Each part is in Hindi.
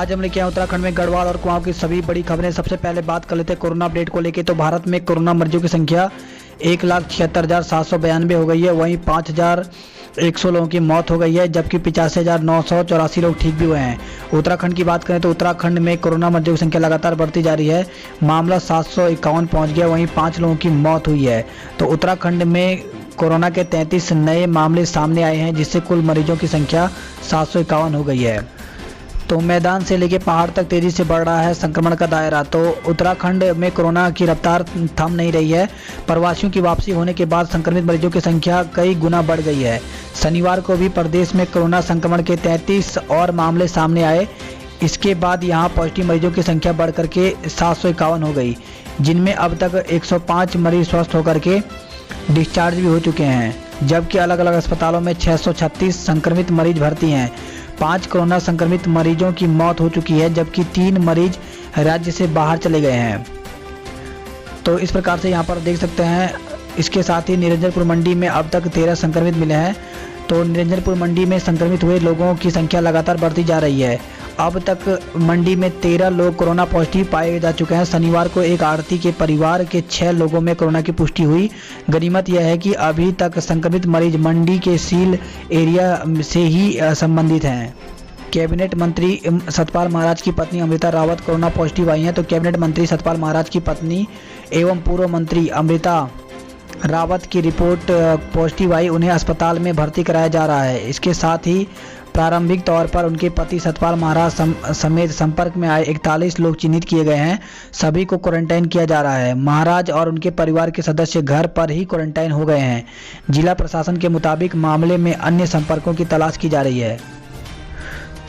आज हम लेके आए उत्तराखंड में गढ़वाल और कुमाऊं की सभी बड़ी खबरें। सबसे पहले बात कर लेते हैं कोरोना अपडेट को लेके। तो भारत में कोरोना मरीजों की संख्या 1,76,792 हो गई है। वहीं 5,100 लोगों की मौत हो गई है, जबकि 85,984 लोग ठीक भी हुए हैं। उत्तराखंड की बात करें तो उत्तराखंड में कोरोना मरीजों की संख्या लगातार बढ़ती जा रही है। मामला 751 पहुंच गया, वहीं 5 लोगों की मौत हुई है। तो उत्तराखंड में कोरोना के 33 नए मामले सामने आए हैं, जिससे कुल मरीजों की संख्या 751 हो गई है। तो मैदान से लेके पहाड़ तक तेजी से बढ़ रहा है संक्रमण का दायरा। तो उत्तराखंड में कोरोना की रफ्तार थम नहीं रही है। प्रवासियों की वापसी होने के बाद संक्रमित मरीजों की संख्या कई गुना बढ़ गई है। शनिवार को भी प्रदेश में कोरोना संक्रमण के 33 और मामले सामने आए। इसके बाद यहां पॉजिटिव मरीजों की संख्या बढ़कर के 751 हो गई, जिनमें अब तक 105 मरीज स्वस्थ होकर के डिस्चार्ज भी हो चुके हैं, जबकि अलग अलग अस्पतालों में 636 संक्रमित मरीज भर्ती हैं। 5 कोरोना संक्रमित मरीजों की मौत हो चुकी है, जबकि 3 मरीज राज्य से बाहर चले गए हैं। तो इस प्रकार से यहाँ पर देख सकते हैं। इसके साथ ही निरंजनपुर मंडी में अब तक 13 संक्रमित मिले हैं। तो निरंजनपुर मंडी में संक्रमित हुए लोगों की संख्या लगातार बढ़ती जा रही है। अब तक मंडी में 13 लोग कोरोना पॉजिटिव पाए जा चुके हैं। शनिवार को एक आढ़ती के परिवार के 6 लोगों में कोरोना की पुष्टि हुई। गनीमत यह है कि अभी तक संक्रमित मरीज मंडी के सील एरिया से ही संबंधित हैं। कैबिनेट मंत्री सतपाल महाराज की पत्नी अमृता रावत कोरोना पॉजिटिव आई हैं। तो कैबिनेट मंत्री सतपाल महाराज की पत्नी एवं पूर्व मंत्री अमृता रावत की रिपोर्ट पॉजिटिव आई। उन्हें अस्पताल में भर्ती कराया जा रहा है। इसके साथ ही प्रारंभिक तौर पर उनके पति सतपाल महाराज समेत संपर्क में आए 41 लोग चिन्हित किए गए हैं। सभी को क्वारंटाइन किया जा रहा है। महाराज और उनके परिवार के सदस्य घर पर ही क्वारंटाइन हो गए हैं। जिला प्रशासन के मुताबिक मामले में अन्य संपर्कों की तलाश की जा रही है।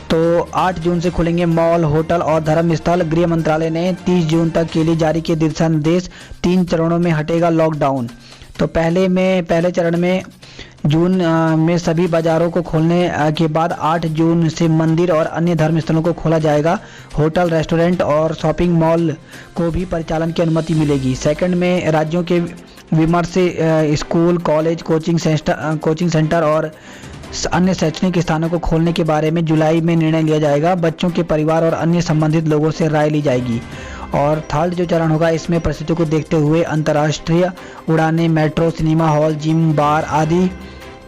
तो 8 जून से खुलेंगे मॉल, होटल और धर्मस्थल। गृह मंत्रालय ने 30 जून तक के लिए जारी किए दिशा निर्देश। 3 चरणों में हटेगा लॉकडाउन। तो पहले चरण में जून में सभी बाजारों को खोलने के बाद 8 जून से मंदिर और अन्य धर्मस्थलों को खोला जाएगा। होटल, रेस्टोरेंट और शॉपिंग मॉल को भी परिचालन की अनुमति मिलेगी। सेकंड में राज्यों के विमर्श से स्कूल, कॉलेज, कोचिंग सेंटर और अन्य शैक्षणिक स्थानों को खोलने के बारे में जुलाई में निर्णय लिया जाएगा। बच्चों के परिवार और अन्य संबंधित लोगों से राय ली जाएगी। और थर्ड जो चरण होगा, इसमें परिस्थितियों को देखते हुए अंतर्राष्ट्रीय उड़ानें, मेट्रो, सिनेमा हॉल, जिम, बार आदि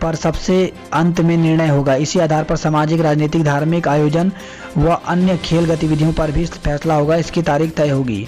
पर सबसे अंत में निर्णय होगा। इसी आधार पर सामाजिक, राजनीतिक, धार्मिक आयोजन व अन्य खेल गतिविधियों पर भी फैसला होगा। इसकी तारीख तय होगी।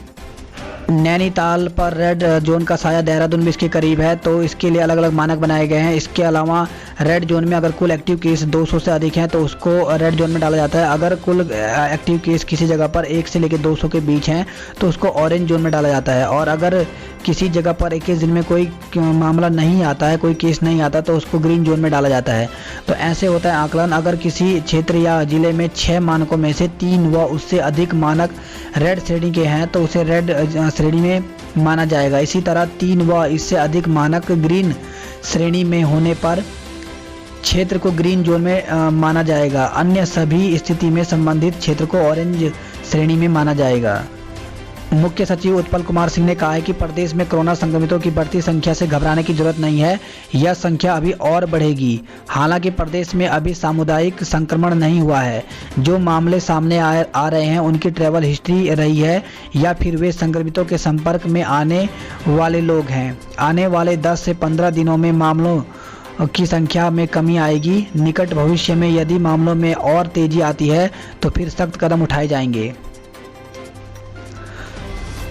नैनीताल पर रेड जोन का साया देहरादून भी इसके करीब है, तो इसके लिए अलग अलग मानक बनाए गए हैं। इसके अलावा रेड जोन में अगर कुल एक्टिव केस 200 से अधिक हैं तो उसको रेड जोन में डाला जाता है। अगर कुल एक्टिव केस किसी जगह पर 1 से लेकर 200 के बीच हैं तो उसको ऑरेंज जोन में डाला जाता है। और अगर किसी जगह पर 21 दिन में कोई मामला नहीं आता है, कोई केस नहीं आता, तो उसको ग्रीन जोन में डाला जाता है। तो ऐसे होता है आकलन। अगर किसी क्षेत्र या जिले में 6 मानकों में से 3 व उससे अधिक मानक रेड श्रेणी के हैं तो उसे रेड श्रेणी में माना जाएगा। इसी तरह 3 व इससे अधिक मानक ग्रीन श्रेणी में होने पर क्षेत्र को ग्रीन जोन में माना जाएगा। अन्य सभी स्थिति में संबंधित क्षेत्र को ऑरेंज श्रेणी में माना जाएगा। मुख्य सचिव उत्पल कुमार सिंह ने कहा है कि प्रदेश में कोरोना संक्रमितों की बढ़ती संख्या से घबराने की जरूरत नहीं है। यह संख्या अभी और बढ़ेगी। हालांकि प्रदेश में अभी सामुदायिक संक्रमण नहीं हुआ है। जो मामले सामने आ रहे हैं उनकी ट्रैवल हिस्ट्री रही है या फिर वे संक्रमितों के संपर्क में आने वाले लोग हैं। आने वाले 10 से 15 दिनों में मामलों की संख्या में कमी आएगी। निकट भविष्य में यदि मामलों में और तेजी आती है तो फिर सख्त कदम उठाए जाएंगे।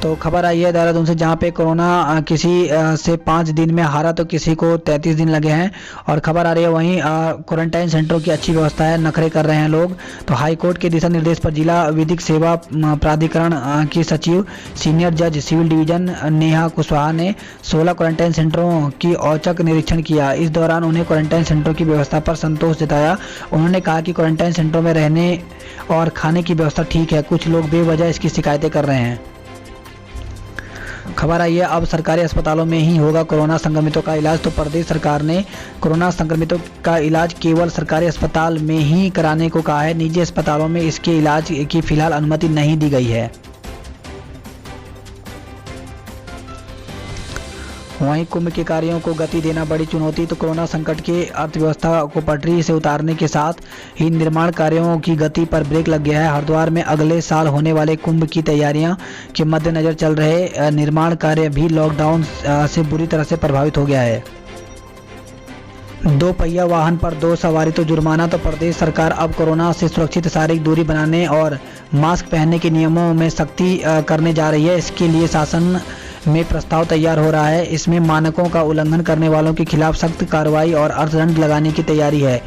तो खबर आई है देहरादून से, जहां पे कोरोना किसी से 5 दिन में हारा तो किसी को 33 दिन लगे हैं। और खबर आ रही है वहीं क्वारंटाइन सेंटरों की अच्छी व्यवस्था है, नखरे कर रहे हैं लोग। तो हाई कोर्ट के दिशा निर्देश पर जिला विधिक सेवा प्राधिकरण की सचिव सीनियर जज सिविल डिवीजन नेहा कुशवाहा ने 16 क्वारंटाइन सेंटरों की औचक निरीक्षण किया। इस दौरान उन्हें क्वारंटाइन सेंटरों की व्यवस्था पर संतोष जताया। उन्होंने कहा कि क्वारंटाइन सेंटरों में रहने और खाने की व्यवस्था ठीक है। कुछ लोग बेवजह इसकी शिकायतें कर रहे हैं। खबर आई है अब सरकारी अस्पतालों में ही होगा कोरोना संक्रमितों का इलाज। तो प्रदेश सरकार ने कोरोना संक्रमितों का इलाज केवल सरकारी अस्पताल में ही कराने को कहा है। निजी अस्पतालों में इसके इलाज की फिलहाल अनुमति नहीं दी गई है। वहीं कुंभ के कार्यों को गति देना बड़ी चुनौती। तो कोरोना संकट के अर्थव्यवस्था को पटरी से उतारने के साथ ही निर्माण कार्यों की गति पर ब्रेक लग गया है। हरिद्वार में अगले साल होने वाले कुंभ की तैयारियां के मद्देनजर चल रहे निर्माण कार्य भी लॉकडाउन से बुरी तरह से प्रभावित हो गया है। दो पहिया वाहन पर 2 सवारी तो जुर्माना। तो प्रदेश सरकार अब कोरोना से सुरक्षित शारीरिक दूरी बनाने और मास्क पहनने के नियमों में सख्ती करने जा रही है। इसके लिए शासन में प्रस्ताव तैयार हो रहा है। इसमें मानकों का उल्लंघन करने वालों के खिलाफ सख्त कार्रवाई और अर्थदंड लगाने की तैयारी है।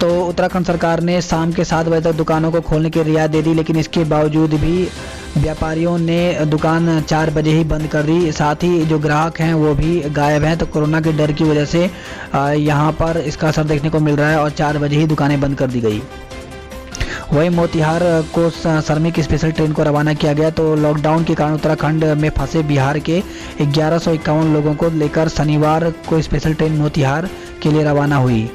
तो उत्तराखंड सरकार ने शाम के 7 बजे तक दुकानों को खोलने की रियायत दे दी, लेकिन इसके बावजूद भी व्यापारियों ने दुकान 4 बजे ही बंद कर दी। साथ ही जो ग्राहक हैं वो भी गायब हैं। तो कोरोना के डर की वजह से यहाँ पर इसका असर देखने को मिल रहा है और 4 बजे ही दुकानें बंद कर दी गई। वहीं मोतिहार को श्रमिक स्पेशल ट्रेन को रवाना किया गया। तो लॉकडाउन के कारण उत्तराखंड में फंसे बिहार के 1151 लोगों को लेकर शनिवार को स्पेशल ट्रेन मोतिहार के लिए रवाना हुई।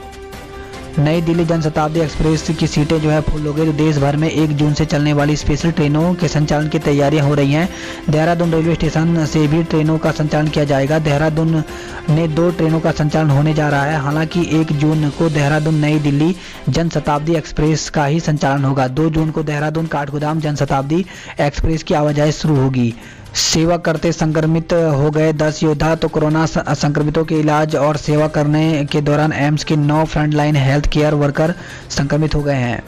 नई दिल्ली जनशताब्दी एक्सप्रेस की सीटें जो है फुल हो गई। तो देश भर में 1 जून से चलने वाली स्पेशल ट्रेनों के संचालन की तैयारियां हो रही हैं। देहरादून रेलवे स्टेशन से भी ट्रेनों का संचालन किया जाएगा। देहरादून में 2 ट्रेनों का संचालन होने जा रहा है। हालांकि 1 जून को देहरादून नई दिल्ली जनशताब्दी एक्सप्रेस का ही संचालन होगा। 2 जून को देहरादून काठगोदाम जनशताब्दी एक्सप्रेस की आवाजाही शुरू होगी। सेवा करते संक्रमित हो गए 10 योद्धा। तो कोरोना संक्रमितों के इलाज और सेवा करने के दौरान एम्स के 9 फ्रंटलाइन हेल्थ केयर वर्कर संक्रमित हो गए हैं।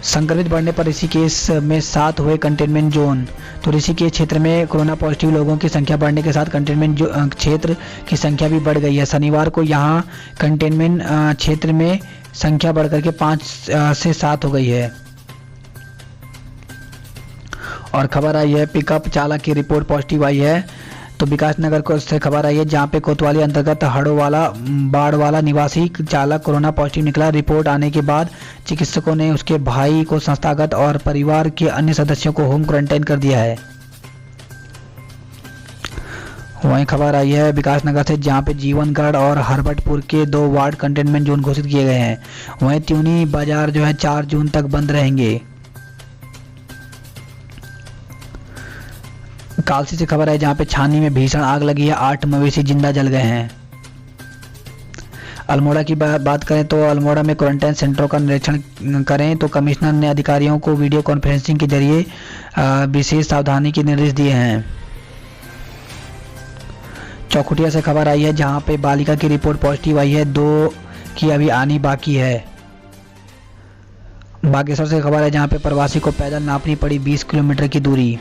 संक्रमित बढ़ने पर ऋषिकेश में 7 हुए कंटेनमेंट जोन। तो ऋषिकेश क्षेत्र में कोरोना पॉजिटिव लोगों की संख्या बढ़ने के साथ कंटेनमेंट क्षेत्र की संख्या भी बढ़ गई है। शनिवार को यहाँ कंटेनमेंट क्षेत्र में संख्या बढ़कर के 5 से 7 हो गई है। और खबर आई है पिकअप चालक की रिपोर्ट पॉजिटिव आई है। तो विकास नगर को से खबर आई है जहां पे कोतवाली अंतर्गत हड़ोवाला बाड़वाला निवासी चालक कोरोना पॉजिटिव निकला। रिपोर्ट आने के बाद चिकित्सकों ने उसके भाई को संस्थागत और परिवार के अन्य सदस्यों को होम क्वारंटाइन कर दिया है। वहीं खबर आई है विकास नगर से जहां पे जीवनगढ़ और हरबटपुर के 2 वार्ड कंटेनमेंट जोन घोषित किए गए हैं। वहीं त्यूनी बाजार जो है 4 जून तक बंद रहेंगे। कालसी से खबर है जहां पे छानी में भीषण आग लगी है। 8 मवेशी जिंदा जल गए हैं। अल्मोड़ा की बात करें तो अल्मोड़ा में क्वारंटाइन सेंटरों का निरीक्षण करें। तो कमिश्नर ने अधिकारियों को वीडियो कॉन्फ्रेंसिंग के जरिए विशेष सावधानी के निर्देश दिए हैं। चौखुटिया से खबर आई है जहां पे बालिका की रिपोर्ट पॉजिटिव आई है। 2 की अभी आनी बाकी है। बागेश्वर से खबर है जहां पे प्रवासी को पैदल नापनी पड़ी 20 किलोमीटर की दूरी।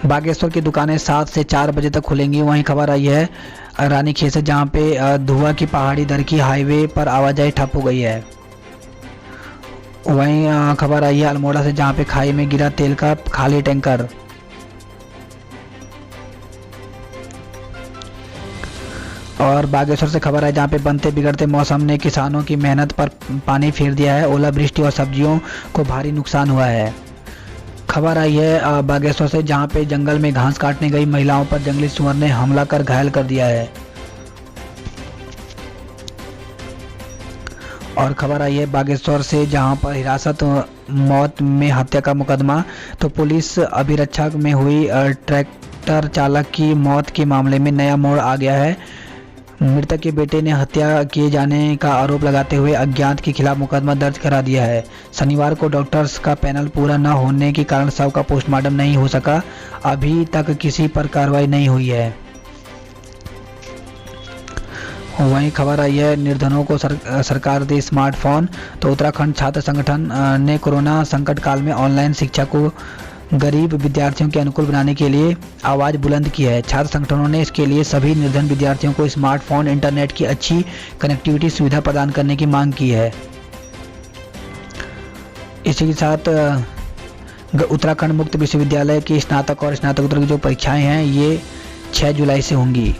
बागेश्वर की दुकानें 7 से 4 बजे तक खुलेंगी। वहीं खबर आई है रानीखेत से जहां पे धुआं की पहाड़ी दर की हाईवे पर आवाजाही ठप हो गई है। वहीं खबर आई है अल्मोड़ा से जहां पे खाई में गिरा तेल का खाली टैंकर। और बागेश्वर से खबर है जहां पे बनते बिगड़ते मौसम ने किसानों की मेहनत पर पानी फेर दिया है। ओलावृष्टि और सब्जियों को भारी नुकसान हुआ है। खबर आई है बागेश्वर से जहां पे जंगल में घास काटने गई महिलाओं पर जंगली सुअर ने हमला कर घायल कर दिया है। और खबर आई है बागेश्वर से जहां पर हिरासत मौत में हत्या का मुकदमा। तो पुलिस अभिरक्षा में हुई ट्रैक्टर चालक की मौत के मामले में नया मोड़ आ गया है। मृतक के बेटे ने हत्या किए जाने का आरोप लगाते हुए अज्ञात के खिलाफ मुकदमा दर्ज करा दिया है। शनिवार को डॉक्टर्स का पैनल पूरा न होने के कारण शव का पोस्टमार्टम नहीं हो सका। अभी तक किसी पर कार्रवाई नहीं हुई है। वहीं खबर आई है निर्धनों को सरकार दे स्मार्टफोन। तो उत्तराखंड छात्र संगठन ने कोरोना संकट काल में ऑनलाइन शिक्षा को गरीब विद्यार्थियों के अनुकूल बनाने के लिए आवाज़ बुलंद की है। छात्र संगठनों ने इसके लिए सभी निर्धन विद्यार्थियों को स्मार्टफोन इंटरनेट की अच्छी कनेक्टिविटी सुविधा प्रदान करने की मांग की है। इसी के साथ उत्तराखंड मुक्त विश्वविद्यालय की स्नातक और स्नातकोत्तर की जो परीक्षाएं हैं ये 6 जुलाई से होंगी।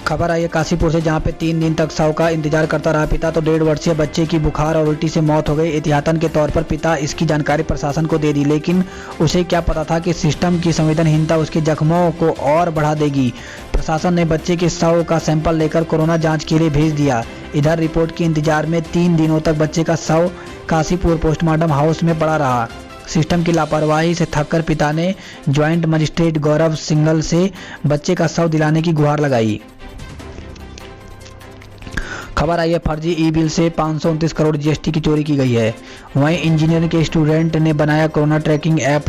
खबर आई है काशीपुर से जहां पे 3 दिन तक शव का इंतजार करता रहा पिता। तो 1.5 वर्षीय बच्चे की बुखार और उल्टी से मौत हो गई। एहतियातन के तौर पर पिता इसकी जानकारी प्रशासन को दे दी, लेकिन उसे क्या पता था कि सिस्टम की संवेदनहीनता उसके जख्मों को और बढ़ा देगी। प्रशासन ने बच्चे के शव का सैंपल लेकर कोरोना जांच के लिए भेज दिया। इधर रिपोर्ट के इंतजार में 3 दिनों तक बच्चे का शव काशीपुर पोस्टमार्टम हाउस में पड़ा रहा। सिस्टम की लापरवाही से थककर पिता ने ज्वाइंट मजिस्ट्रेट गौरव सिंघल से बच्चे का शव दिलाने की गुहार लगाई। खबर आई है फर्जी ई बिल से 529 करोड़ जीएसटी की चोरी की गई है। वहीं इंजीनियरिंग के स्टूडेंट ने बनाया कोरोना ट्रैकिंग ऐप,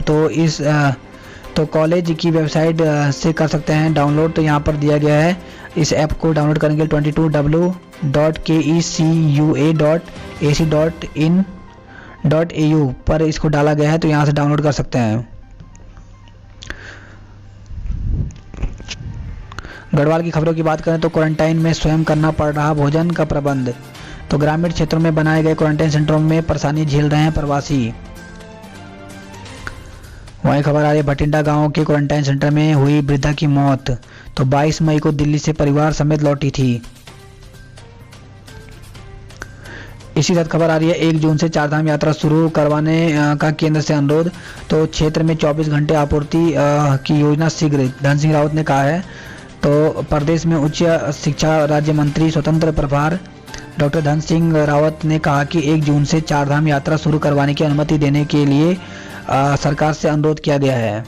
तो कॉलेज की वेबसाइट से कर सकते हैं डाउनलोड। तो यहाँ पर दिया गया है, इस ऐप को डाउनलोड करने के लिए 22w.kecua.ac.in.au पर इसको डाला गया है, तो यहाँ से डाउनलोड कर सकते हैं। गढ़वाल की खबरों की बात करें तो क्वारंटाइन में स्वयं करना पड़ रहा भोजन का प्रबंध। तो ग्रामीण क्षेत्रों में बनाए गए क्वारंटाइन सेंटरों में परेशानी झेल रहे हैं प्रवासी। वहीं खबर आ रही है भटिंडा गांव के क्वारंटाइन सेंटर में हुई वृद्धा की मौत। तो 22 मई को दिल्ली से परिवार समेत लौटी थी। इसी साथ खबर आ रही है 1 जून से चारधाम यात्रा शुरू करवाने का केंद्र से अनुरोध। तो क्षेत्र में 24 घंटे आपूर्ति की योजना शीघ्र, धन सिंह रावत ने कहा है। तो प्रदेश में उच्च शिक्षा राज्य मंत्री स्वतंत्र प्रभार डॉक्टर धन सिंह रावत ने कहा कि 1 जून से चारधाम यात्रा शुरू करवाने की अनुमति देने के लिए सरकार से अनुरोध किया गया है।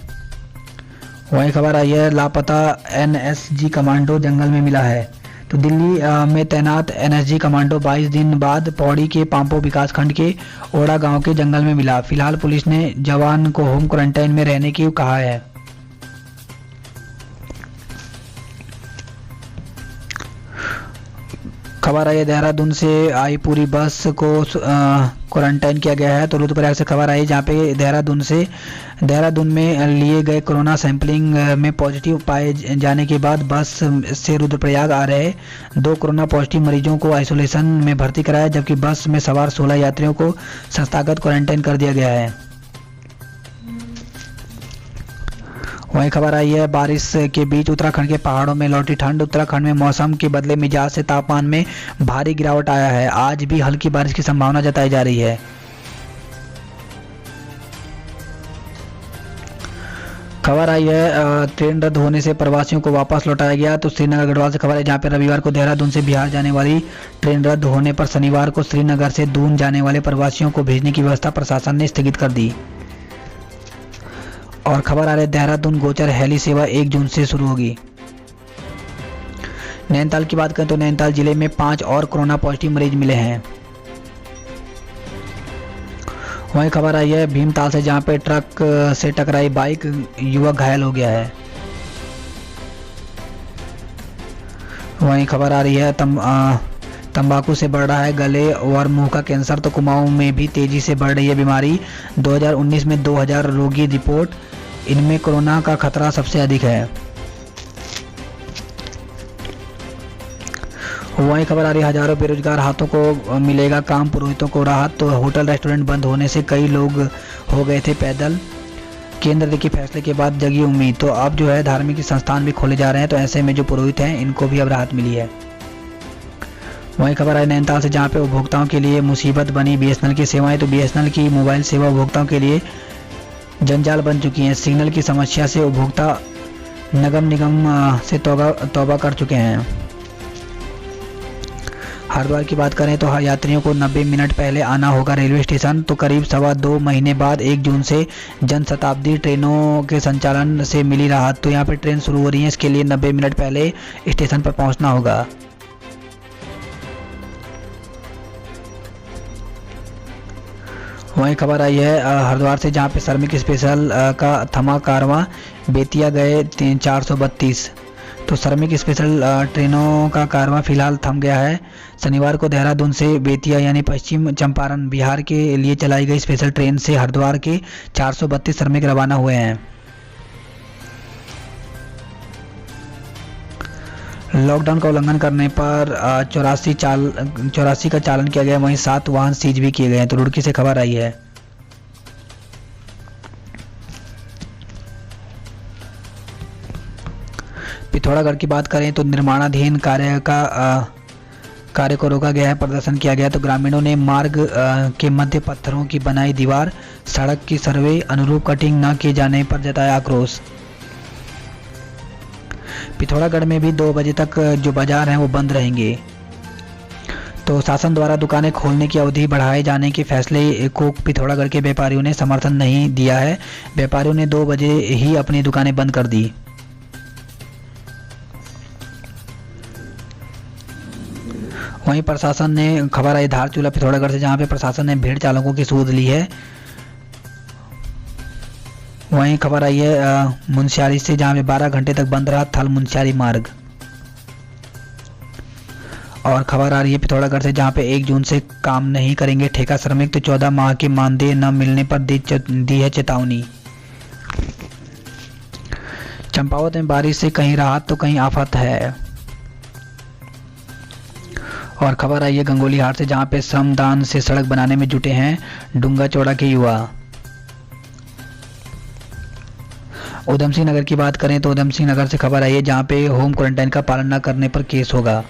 वहीं खबर आई है लापता एनएसजी कमांडो जंगल में मिला है। तो दिल्ली में तैनात एनएसजी कमांडो 22 दिन बाद पौड़ी के पांपो विकासखंड के ओड़ा गांव के जंगल में मिला। फिलहाल पुलिस ने जवान को होम क्वारंटाइन में रहने की कहा है। खबर आई है देहरादून से आई पूरी बस को क्वारंटाइन किया गया है। तो रुद्रप्रयाग से खबर आई जहाँ पे देहरादून में लिए गए कोरोना सैंपलिंग में पॉजिटिव पाए जाने के बाद बस से रुद्रप्रयाग आ रहे 2 कोरोना पॉजिटिव मरीजों को आइसोलेशन में भर्ती कराया, जबकि बस में सवार 16 यात्रियों को संस्थागत क्वारंटाइन कर दिया गया है। वहीं खबर आई है बारिश के बीच उत्तराखंड के पहाड़ों में लौटी ठंड। उत्तराखंड में मौसम के बदले मिजाज से तापमान में भारी गिरावट आया है। आज भी हल्की बारिश की संभावना जताई जा रही है। खबर आई है ट्रेन रद्द होने से प्रवासियों को वापस लौटाया गया। तो श्रीनगर गढ़वाल से खबर है जहां पर रविवार को देहरादून से बिहार जाने वाली ट्रेन रद्द होने पर शनिवार को श्रीनगर से दून जाने वाले प्रवासियों को भेजने की व्यवस्था प्रशासन ने स्थगित कर दी। और खबर आ रही है देहरादून गोचर हेली सेवा 1 जून से शुरू होगी। नैनीताल की बात करें तो नैनीताल जिले में 5 और कोरोना पॉजिटिव मरीज मिले हैं। वहीं खबर आई है भीमताल से जहां पे ट्रक से टकराई बाइक, युवक घायल हो गया है। वहीं खबर आ रही है तंबाकू से बढ़ रहा है गले और मुंह का कैंसर। तो कुमाऊं में भी तेजी से बढ़ रही है बीमारी। 2019 में 2000 रोगी रिपोर्ट, इनमें कोरोना का खतरा सबसे अधिक है। वहीं खबर आ रही है हजारों बेरोजगार हाथों को मिलेगा काम, पुरोहितों को राहत। तो होटल रेस्टोरेंट बंद होने से कई लोग हो गए थे पैदल। केंद्र के फैसले के बाद जगी उम्मीद। तो अब जो है धार्मिक संस्थान भी खोले जा रहे हैं, तो ऐसे में जो पुरोहित हैं इनको भी अब राहत मिली है। वहीं खबर है नैनीताल से जहां पे उपभोक्ताओं के लिए मुसीबत बनी बीएसएनएल की सेवाएं। तो बीएसएनएल की मोबाइल सेवा उपभोक्ताओं के लिए जंजाल बन चुकी हैं। सिग्नल की समस्या से उपभोक्ता निगम से तौबा कर चुके हैं। हरिद्वार की बात करें तो यात्रियों को 90 मिनट पहले आना होगा रेलवे स्टेशन। तो करीब 2.25 महीने बाद 1 जून से जनशताब्दी ट्रेनों के संचालन से मिली राहत। तो यहाँ पे ट्रेन शुरू हो रही है, इसके लिए 90 मिनट पहले स्टेशन पर पहुंचना होगा। वहीं खबर आई है हरिद्वार से जहां पे श्रमिक स्पेशल का थमा कारवां, बेतिया गए 432। तो श्रमिक स्पेशल ट्रेनों का कारवां फिलहाल थम गया है। शनिवार को देहरादून से बेतिया यानी पश्चिम चंपारण बिहार के लिए चलाई गई स्पेशल ट्रेन से हरिद्वार के 432 श्रमिक रवाना हुए हैं। लॉकडाउन का उल्लंघन करने पर 84 का चालान किया गया। वहीं 7 वाहन सीज भी किए गए हैं। तो रुड़की से खबर आई है। पिथौरागढ़ की बात करें तो निर्माणाधीन कार्य को रोका गया है, प्रदर्शन किया गया। तो ग्रामीणों ने मार्ग के मध्य पत्थरों की बनाई दीवार, सड़क की सर्वे अनुरूप कटिंग न किए जाने पर जताया आक्रोश। पिथौरागढ़ में भी 2 बजे तक जो बाजार हैं वो बंद रहेंगे। तो शासन द्वारा दुकानें खोलने की अवधि बढ़ाए जाने के फैसले को पिथौरागढ़ के व्यापारियों ने समर्थन नहीं दिया है। व्यापारियों ने 2 बजे ही अपनी दुकानें बंद कर दी। वहीं प्रशासन ने, खबर आई धारचूला पिथौरागढ़ से, जहां पे प्रशासन ने भेड़ चालकों की सूद ली है। वहीं खबर आई है मुनस्यारी से, जहां पे 12 घंटे तक बंद रहा थल मुनस्यारी मार्ग। और खबर आ रही है पिथौरागढ़ से, जहां पे 1 जून से काम नहीं करेंगे ठेका श्रमिक, तो 14 माह के मानदेय न मिलने पर दी है चेतावनी। चंपावत में बारिश से कहीं राहत तो कहीं आफत है। और खबर आई है गंगोली हाट से, जहां पे श्रमदान से सड़क बनाने में जुटे हैं डूंगा चौड़ा के युवा। उधम सिंह नगर की बात करें तो उधम सिंह नगर से खबर आई है, जहां पे होम क्वारंटाइन का पालन न करने पर केस होगा।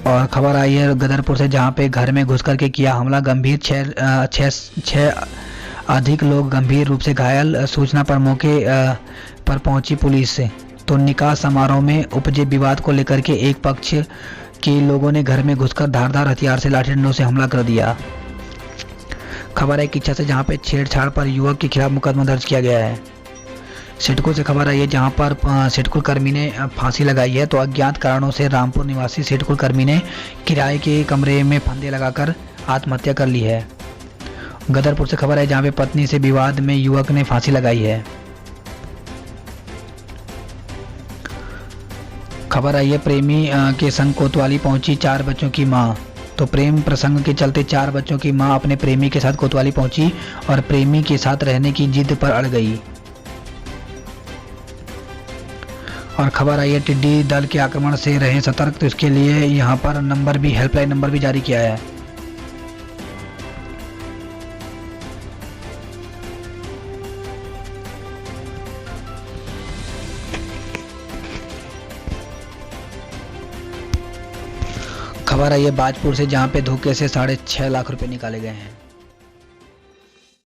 और खबर आई है गदरपुर से, जहां पे घर में घुस करके किया हमला, गंभीर 6 अधिक लोग गंभीर रूप से घायल। सूचना पर मौके पर पहुंची पुलिस। तो निकाह समारोह में उपजे विवाद को लेकर के एक पक्ष के लोगों ने घर में घुसकर धारदार हथियार से लाठी डंडों से हमला कर दिया। खबर है किच्छा से, जहां पे छेड़छाड़ पर युवक के खिलाफ मुकदमा दर्ज किया गया है। सिडको से खबर आई है, जहां पर सिडकुल कर्मी ने फांसी लगाई है। तो अज्ञात कारणों से रामपुर निवासी सिडकुल कर्मी ने किराए के कमरे में फंदे लगाकर आत्महत्या कर ली है। गदरपुर से खबर है, जहां पे पत्नी से विवाद में युवक ने फांसी लगाई है। खबर आई है प्रेमी के संग कोतवाली पहुंची 4 बच्चों की मां। तो प्रेम प्रसंग के चलते 4 बच्चों की मां अपने प्रेमी के साथ कोतवाली पहुंची और प्रेमी के साथ रहने की जिद पर अड़ गई। और खबर आई है टिड्डी दल के आक्रमण से रहें सतर्क, तो इसके लिए यहां पर नंबर भी, हेल्पलाइन नंबर भी जारी किया है। खबर आई है बाजपुर से, जहां पे धोखे से 6.5 लाख रुपए निकाले गए हैं।